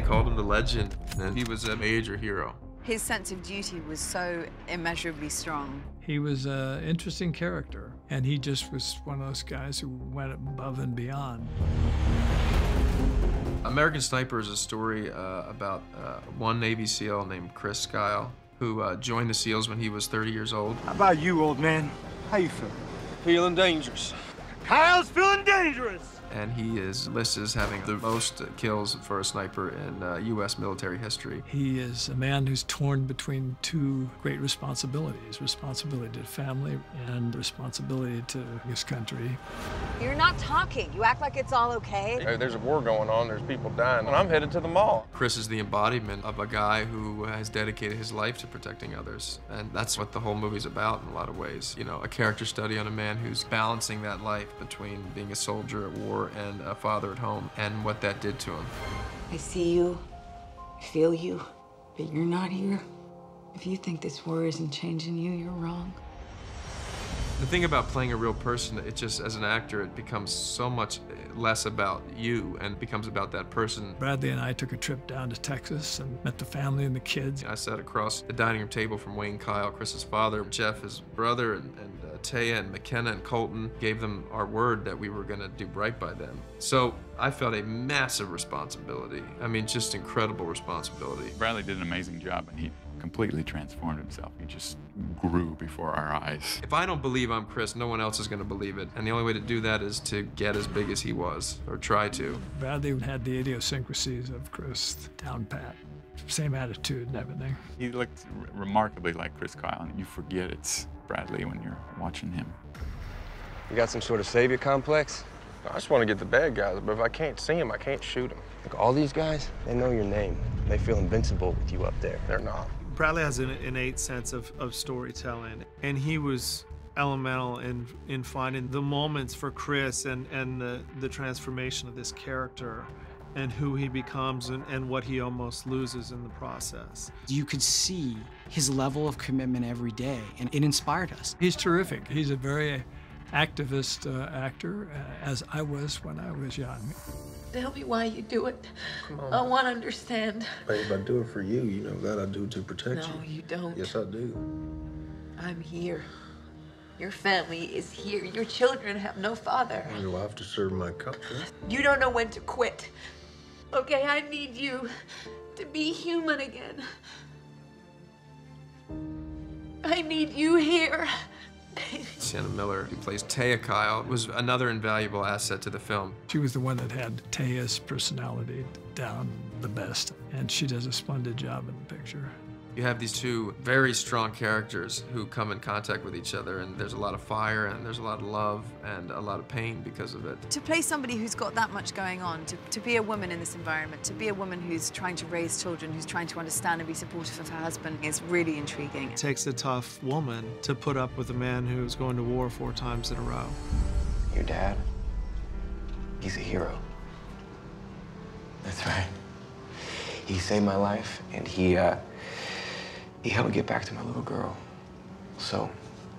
called him the legend, and he was a major hero. His sense of duty was so immeasurably strong. He was an interesting character, and he just was one of those guys who went above and beyond. American Sniper is a story about one Navy SEAL named Krys Kyle, who joined the SEALs when he was 30 years old. How about you, old man? How you feeling? Feeling dangerous. Kyle's feeling dangerous! And he is listed as having the most kills for a sniper in U.S. military history. He is a man who's torn between two great responsibilities: responsibility to family and responsibility to his country. You're not talking. You act like it's all okay. Hey, there's a war going on, there's people dying, and I'm headed to the mall. Krys is the embodiment of a guy who has dedicated his life to protecting others. And that's what the whole movie's about in a lot of ways. You know, a character study on a man who's balancing that life between being a soldier at war and a father at home, and what that did to him. I see you, I feel you, but you're not here. If you think this war isn't changing you, you're wrong. The thing about playing a real person, it just, as an actor, it becomes so much less about you and becomes about that person. Bradley and I took a trip down to Texas and met the family and the kids. I sat across the dining room table from Wayne Kyle, Chris's father, Jeff, his brother, and Taya and McKenna and Colton. Gave them our word that we were going to do right by them. So I felt a massive responsibility. I mean, just incredible responsibility. Bradley did an amazing job, and he completely transformed himself. He just grew before our eyes. If I don't believe I'm Krys, no one else is going to believe it. And the only way to do that is to get as big as he was, or try to. Bradley had the idiosyncrasies of Krys down pat. Same attitude and everything. He looked remarkably like Krys Kyle, and you forget it's Bradley when you're watching him. You got some sort of savior complex? I just want to get the bad guys, but if I can't see them, I can't shoot them. Look, all these guys, they know your name. They feel invincible with you up there. They're not. Bradley has an innate sense of storytelling, and he was elemental in finding the moments for Krys and the transformation of this character and who he becomes and what he almost loses in the process. You could see his level of commitment every day, and it inspired us. He's terrific. He's a very activist actor, as I was when I was young. Tell me why you do it. I want to understand. Babe, I do it for you. You know that I do to protect you. No, you don't. Yes, I do. I'm here. Your family is here. Your children have no father. You have to serve my country. You don't know when to quit. Okay, I need you to be human again. I need you here. Sιένα Miller, who plays Taya Kyle, was another invaluable asset to the film. She was the one that had Taya's personality down the best, and she does a splendid job in the picture. You have these two very strong characters who come in contact with each other, and there's a lot of fire, and there's a lot of love, and a lot of pain because of it. To play somebody who's got that much going on, to be a woman in this environment, to be a woman who's trying to raise children, who's trying to understand and be supportive of her husband, is really intriguing. It takes a tough woman to put up with a man who's going to war 4 times in a row. Your dad, he's a hero. That's right. He saved my life, and he helped me get back to my little girl. So,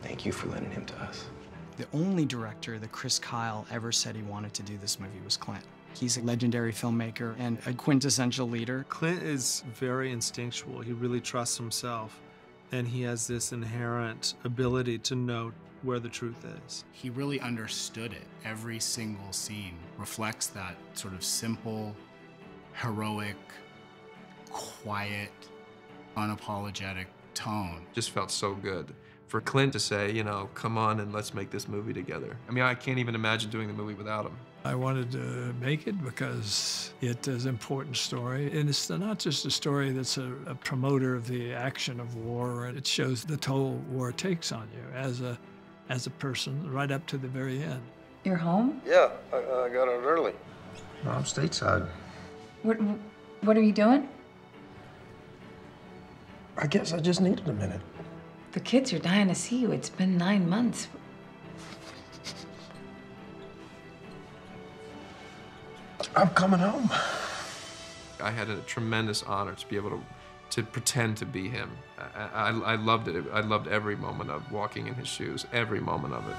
thank you for lending him to us. The only director that Krys Kyle ever said he wanted to do this movie was Clint. He's a legendary filmmaker and a quintessential leader. Clint is very instinctual. He really trusts himself, and he has this inherent ability to know where the truth is. He really understood it. Every single scene reflects that sort of simple, heroic, quiet, unapologetic tone. Just felt so good for Clint to say, you know, come on and let's make this movie together. I mean, I can't even imagine doing the movie without him. I wanted to make it because it is an important story, and it's not just a story that's a promoter of the action of war. It shows the toll war takes on you as a person right up to the very end. You're home? Yeah, I got out early. No, I'm stateside. What are you doing? I guess I just needed a minute. The kids are dying to see you. It's been 9 months. I'm coming home. I had a tremendous honor to be able to pretend to be him. I loved it. I loved every moment of walking in his shoes, every moment of it.